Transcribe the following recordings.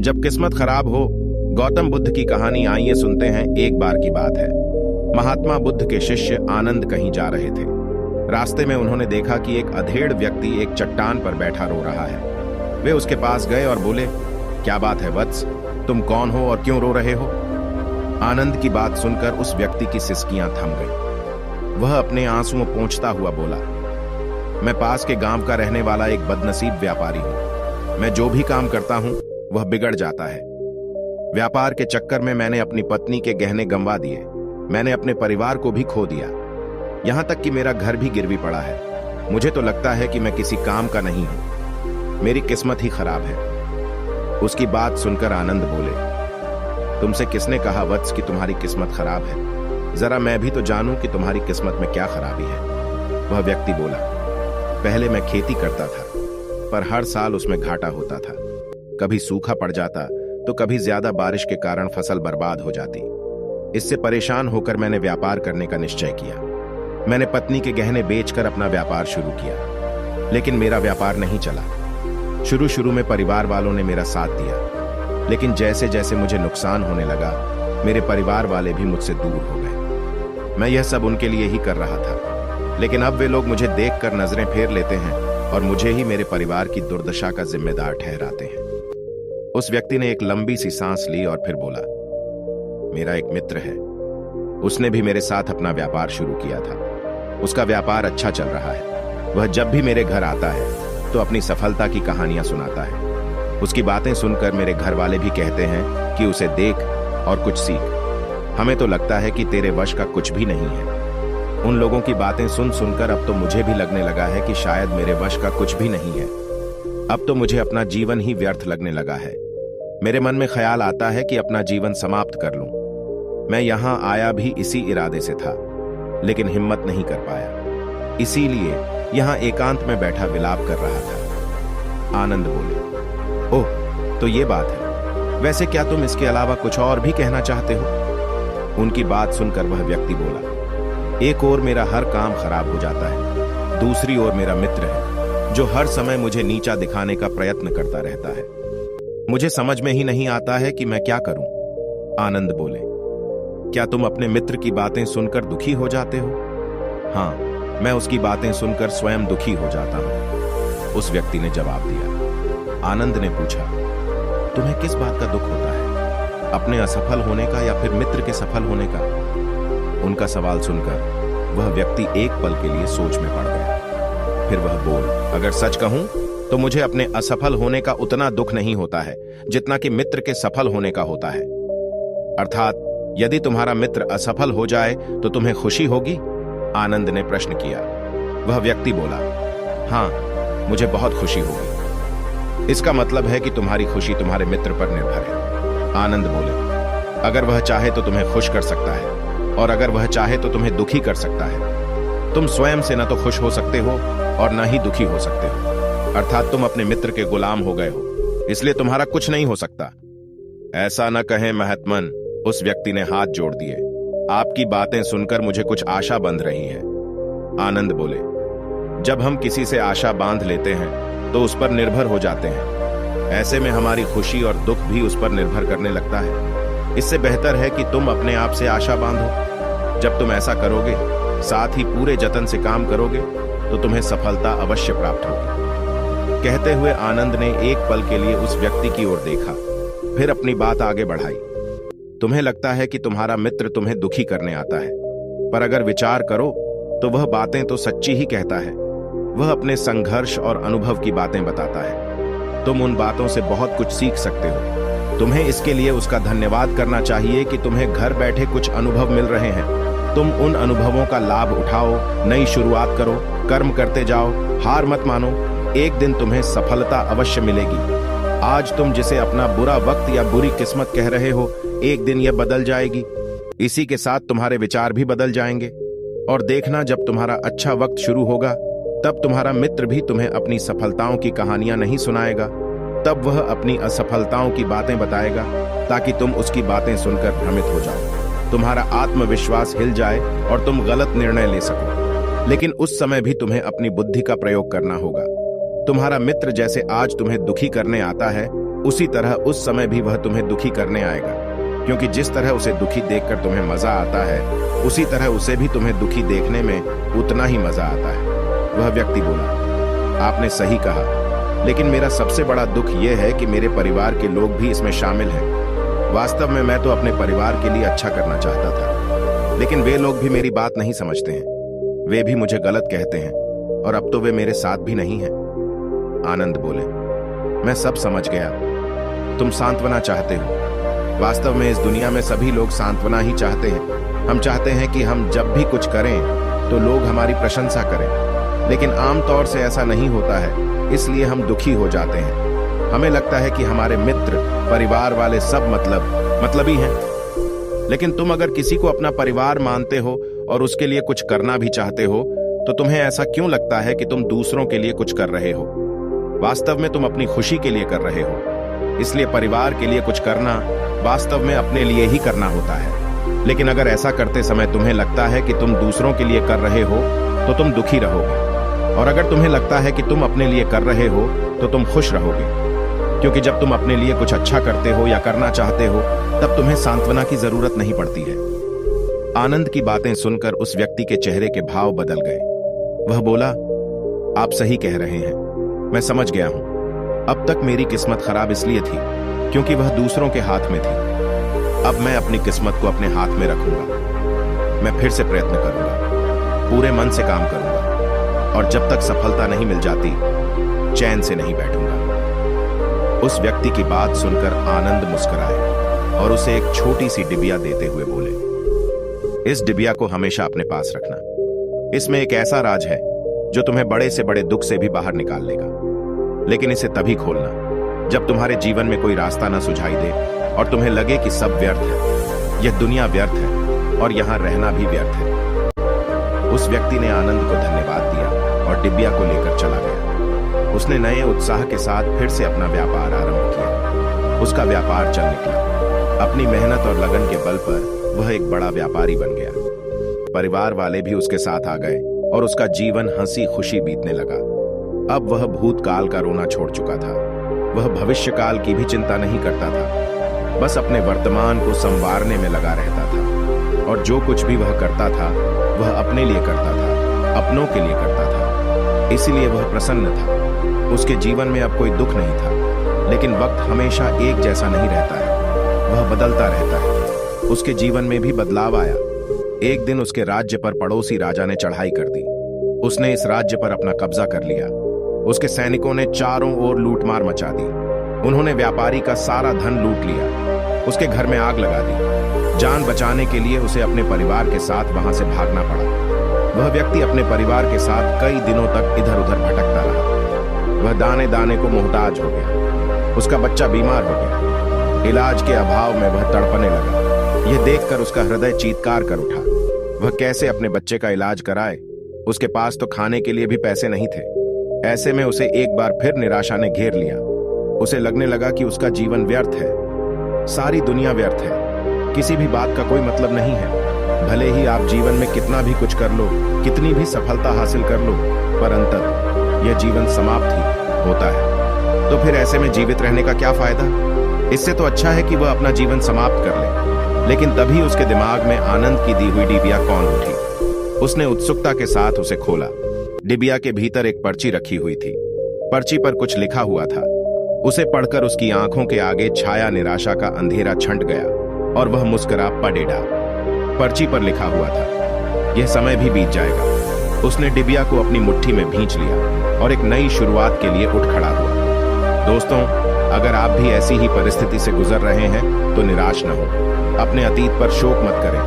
जब किस्मत खराब हो। गौतम बुद्ध की कहानी आइए सुनते हैं। एक बार की बात है, महात्मा बुद्ध के शिष्य आनंद कहीं जा रहे थे। रास्ते में उन्होंने देखा कि एक अधेड़ व्यक्ति एक चट्टान पर बैठा रो रहा है। वे उसके पास गए और बोले, क्या बात है वत्स, तुम कौन हो और क्यों रो रहे हो? आनंद की बात सुनकर उस व्यक्ति की सिसकियां थम गईं। वह अपने आंसुओं पोंछता हुआ बोला, मैं पास के गांव का रहने वाला एक बदनसीब व्यापारी हूं। मैं जो भी काम करता हूं वह बिगड़ जाता है। व्यापार के चक्कर में मैंने अपनी पत्नी के गहने गंवा दिए। मैंने अपने परिवार को भी खो दिया। यहां तक कि मेरा घर भी गिरवी पड़ा है। मुझे तो लगता है कि मैं किसी काम का नहीं हूं। मेरी किस्मत ही खराब है। उसकी बात सुनकर आनंद बोले, तुमसे किसने कहा वत्स कि तुम्हारी किस्मत खराब है? जरा मैं भी तो जानूं कि तुम्हारी किस्मत में क्या खराबी है। वह व्यक्ति बोला, पहले मैं खेती करता था, पर हर साल उसमें घाटा होता था। कभी सूखा पड़ जाता तो कभी ज्यादा बारिश के कारण फसल बर्बाद हो जाती। इससे परेशान होकर मैंने व्यापार करने का निश्चय किया। मैंने पत्नी के गहने बेचकर अपना व्यापार शुरू किया, लेकिन मेरा व्यापार नहीं चला। शुरू शुरू में परिवार वालों ने मेरा साथ दिया, लेकिन जैसे जैसे मुझे नुकसान होने लगा, मेरे परिवार वाले भी मुझसे दूर हो गए। मैं यह सब उनके लिए ही कर रहा था, लेकिन अब वे लोग मुझे देखकर नजरें फेर लेते हैं और मुझे ही मेरे परिवार की दुर्दशा का जिम्मेदार ठहराते हैं। उस व्यक्ति ने एक लंबी सी सांस ली और फिर बोला, मेरा एक मित्र है। उसने भी मेरे साथ अपना व्यापार शुरू किया था। उसका व्यापार अच्छा चल रहा है। वह जब भी मेरे घर आता है तो अपनी सफलता की कहानियां सुनाता है। उसकी बातें सुनकर मेरे घर वाले भी कहते हैं कि उसे देख और कुछ सीख। हमें तो लगता है कि तेरे वश का कुछ भी नहीं है। उन लोगों की बातें सुन सुनकर अब तो मुझे भी लगने लगा है कि शायद मेरे वश का कुछ भी नहीं है। अब तो मुझे अपना जीवन ही व्यर्थ लगने लगा है। मेरे मन में ख्याल आता है कि अपना जीवन समाप्त कर लूं। मैं यहां आया भी इसी इरादे से था, लेकिन हिम्मत नहीं कर पाया। इसीलिए यहां एकांत में बैठा विलाप कर रहा था। आनंद बोले, ओह, तो ये बात है। वैसे क्या तुम इसके अलावा कुछ और भी कहना चाहते हो? उनकी बात सुनकर वह व्यक्ति बोला, एक ओर मेरा हर काम खराब हो जाता है, दूसरी ओर मेरा मित्र है जो हर समय मुझे नीचा दिखाने का प्रयत्न करता रहता है। मुझे समझ में ही नहीं आता है कि मैं क्या करूं। आनंद बोले, क्या तुम अपने मित्र की बातें सुनकर दुखी हो जाते हो? हाँ, मैं उसकी बातें सुनकर स्वयं दुखी हो जाता हूं, उस व्यक्ति ने जवाब दिया। आनंद ने पूछा, तुम्हें किस बात का दुख होता है? अपने असफल होने का या फिर मित्र के सफल होने का? उनका सवाल सुनकर वह व्यक्ति एक पल के लिए सोच में पड़ गया। फिर वह बोल, अगर सच कहूं तो मुझे अपने असफल होने का उतना दुख नहीं होता है जितना कि मित्र के सफल होने का होता है। अर्थात यदि तुम्हारा मित्र असफल हो जाए तो तुम्हें खुशी होगी? आनंद ने प्रश्न किया। वह व्यक्ति बोला, हां, मुझे बहुत खुशी होगी। इसका मतलब है कि तुम्हारी खुशी तुम्हारे मित्र पर निर्भर है। आनंद बोले, अगर वह चाहे तो तुम्हें खुश कर सकता है, और अगर वह चाहे तो तुम्हें दुखी कर सकता है। तुम स्वयं से न तो खुश हो सकते हो और न ही दुखी हो सकते हो। अर्थात तुम अपने मित्र के गुलाम हो गए हो, इसलिए तुम्हारा कुछ नहीं हो सकता। ऐसा न कहें महात्मन, उस व्यक्ति ने हाथ जोड़ दिए। आपकी बातें सुनकर मुझे कुछ आशा बंध रही है। आनंद बोले, जब हम किसी से आशा बांध लेते हैं तो उस पर निर्भर हो जाते हैं। ऐसे में हमारी खुशी और दुख भी उस पर निर्भर करने लगता है। इससे बेहतर है कि तुम अपने आप से आशा बांधो। जब तुम ऐसा करोगे, साथ ही पूरे जतन से काम करोगे, तो तुम्हें सफलता अवश्य प्राप्त होगी। कहते हुए आनंद ने एक पल के लिए उस व्यक्ति की ओर देखा, फिर अपनी बात आगे बढ़ाई। तुम्हें लगता है कि तुम्हारा मित्र तुम्हें दुखी करने आता है, पर अगर विचार करो तो वह बातें तो सच्ची ही कहता है। वह अपने संघर्ष और अनुभव की बातें बताता है। तुम उन बातों से बहुत कुछ सीख सकते हो। तुम्हें इसके लिए उसका धन्यवाद करना चाहिए कि तुम्हें घर बैठे कुछ अनुभव मिल रहे हैं। तुम उन अनुभवों का लाभ उठाओ, नई शुरुआत करो, कर्म करते जाओ, हार मत मानो। एक दिन तुम्हें सफलता अवश्य मिलेगी। आज तुम जिसे अपना बुरा वक्त या बुरी किस्मत कह रहे हो, एक दिन यह बदल जाएगी। इसी के साथ तुम्हारे विचार भी बदल जाएंगे। और देखना, जब तुम्हारा अच्छा वक्त शुरू होगा, तब तुम्हारा मित्र भी तुम्हें अपनी सफलताओं की कहानियां नहीं सुनाएगा। तब वह अपनी असफलताओं की बातें बताएगा, ताकि तुम उसकी बातें सुनकर भ्रमित हो जाओ, तुम्हारा आत्मविश्वास हिल जाए और तुम गलत निर्णय ले सको। लेकिन उस समय भी तुम्हें अपनी बुद्धि का प्रयोग करना होगा। तुम्हारा मित्र जैसे आज तुम्हें दुखी करने आता है, उसी तरह उस समय भी वह तुम्हें दुखी करने आएगा, क्योंकि जिस तरह उसे दुखी देखकर तुम्हें मजा आता है, उसी तरह उसे भी तुम्हें दुखी देखने में उतना ही मजा आता है। वह व्यक्ति बोला, आपने सही कहा, लेकिन मेरा सबसे बड़ा दुख यह है कि मेरे परिवार के लोग भी इसमें शामिल हैं। वास्तव में मैं तो अपने परिवार के लिए अच्छा करना चाहता था, लेकिन वे लोग भी मेरी बात नहीं समझते हैं। वे भी मुझे गलत कहते हैं और अब तो वे मेरे साथ भी नहीं हैं। आनंद बोले, मैं सब समझ गया। तुम सांत्वना चाहते हो। वास्तव में इस दुनिया में सभी लोग सांत्वना ही चाहते हैं। हम चाहते हैं कि हम जब भी कुछ करें तो लोग हमारी प्रशंसा करें, लेकिन आमतौर से ऐसा नहीं होता है, इसलिए हम दुखी हो जाते हैं। हमें लगता है कि हमारे मित्र, परिवार वाले सब मतलबी हैं। लेकिन तुम अगर किसी को अपना परिवार मानते हो और उसके लिए कुछ करना भी चाहते हो, तो तुम्हें ऐसा क्यों लगता है कि तुम दूसरों के लिए कुछ कर रहे हो? वास्तव में तुम अपनी खुशी के लिए कर रहे हो। इसलिए परिवार के लिए कुछ करना वास्तव में अपने लिए ही करना होता है। लेकिन अगर ऐसा करते समय तुम्हें लगता है कि तुम दूसरों के लिए कर रहे हो, तो तुम दुखी रहोगे। और अगर तुम्हें लगता है कि तुम अपने लिए कर रहे हो, तो तुम खुश रहोगे। क्योंकि जब तुम अपने लिए कुछ अच्छा करते हो या करना चाहते हो, तब तुम्हें सांत्वना की जरूरत नहीं पड़ती है। आनंद की बातें सुनकर उस व्यक्ति के चेहरे के भाव बदल गए। वह बोला, आप सही कह रहे हैं, मैं समझ गया हूं। अब तक मेरी किस्मत खराब इसलिए थी क्योंकि वह दूसरों के हाथ में थी। अब मैं अपनी किस्मत को अपने हाथ में रखूंगा। मैं फिर से प्रयत्न करूंगा, पूरे मन से काम करूंगा, और जब तक सफलता नहीं मिल जाती, चैन से नहीं बैठूंगा। उस व्यक्ति की बात सुनकर आनंद मुस्कुराए और उसे एक छोटी सी डिबिया देते हुए बोले, इस डिबिया को हमेशा अपने पास रखना। इसमें एक ऐसा राज है जो तुम्हें बड़े से बड़े दुख से भी बाहर निकाल लेगा। लेकिन इसे तभी खोलना जब तुम्हारे जीवन में कोई रास्ता न सुझाई दे और तुम्हें लगे कि सब व्यर्थ है, यह दुनिया व्यर्थ है और यहां रहना भी व्यर्थ है। उस व्यक्ति ने आनंद को धन्यवाद दिया और डिबिया को लेकर चला गया। उसने नए उत्साह के साथ फिर से अपना व्यापार आरंभ किया। उसका व्यापार चल निकला। अपनी मेहनत और लगन के बल पर वह एक बड़ा व्यापारी बन गया। परिवार वाले भी उसके साथ आ गए और उसका जीवन हंसी खुशी बीतने लगा। अब वह भूतकाल का रोना छोड़ चुका था। वह भविष्यकाल की भी चिंता नहीं करता था, बस अपने वर्तमान को संवारने में लगा रहता था। और जो कुछ भी वह करता था, वह अपने लिए करता था, अपनों के लिए करता था। इसीलिए वह प्रसन्न था। उसके जीवन में अब कोई दुख नहीं था। लेकिन वक्त हमेशा एक जैसा नहीं रहता है, वह बदलता रहता है। उसके जीवन में भी बदलाव आया। एक दिन उसके राज्य पर पड़ोसी राजा ने चढ़ाई कर दी। उसने इस राज्य पर अपना कब्जा कर लिया। उसके सैनिकों ने चारों ओर लूटमार मचा दी। उन्होंने व्यापारी का सारा धन लूट लिया। उसके घर में आग लगा दी। जान बचाने के लिए उसे अपने परिवार के साथ वहां से भागना पड़ा। वह व्यक्ति अपने परिवार के साथ कई दिनों तक इधर उधर भटकता रहा। वह दाने दाने को मोहताज हो गया। उसका बच्चा बीमार हो गया। इलाज के अभाव में वह तड़पने लगा। यह देखकर उसका हृदय चीत्कार कर उठा। वह कैसे अपने बच्चे का इलाज कराए? उसके पास तो खाने के लिए भी पैसे नहीं थे। ऐसे में उसे एक बार फिर निराशा ने घेर लिया। उसे लगने लगा कि उसका जीवन व्यर्थ है, सारी दुनिया व्यर्थ है, किसी भी बात का कोई मतलब नहीं है। भले ही आप जीवन में कितना भी कुछ कर लो, कितनी भी सफलता हासिल कर लो, पर अंततः यह जीवन समाप्त ही होता है। तो फिर ऐसे में जीवित रहने का क्या फायदा? इससे तो अच्छा है कि वह अपना जीवन समाप्त कर ले। लेकिन तभी उसके दिमाग में आनंद की दी हुई डिबिया कौन उठी। उसने उत्सुकता के साथ उसे खोला। डिबिया के भीतर एक पर्ची रखी हुई थी। पर्ची पर कुछ लिखा हुआ था। उसे पढ़कर उसकी आंखों के आगे छाया निराशा का अंधेरा छंट गया और वह मुस्कुरा पड़ेगा। पर्ची पर लिखा हुआ था, यह समय भी बीत जाएगा। उसने डिबिया को अपनी मुट्ठी में भींच लिया और एक नई शुरुआत के लिए उठ खड़ा हुआ। दोस्तों, अगर आप भी ऐसी ही परिस्थिति से गुजर रहे हैं तो निराश न हो। अपने अतीत पर शोक मत करें,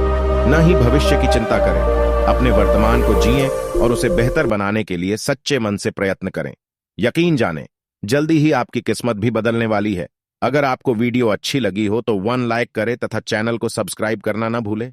न ही भविष्य की चिंता करें। अपने वर्तमान को जिएं और उसे बेहतर बनाने के लिए सच्चे मन से प्रयत्न करें। यकीन जानें, जल्दी ही आपकी किस्मत भी बदलने वाली है। अगर आपको वीडियो अच्छी लगी हो तो 1 लाइक करें तथा चैनल को सब्सक्राइब करना न भूलें।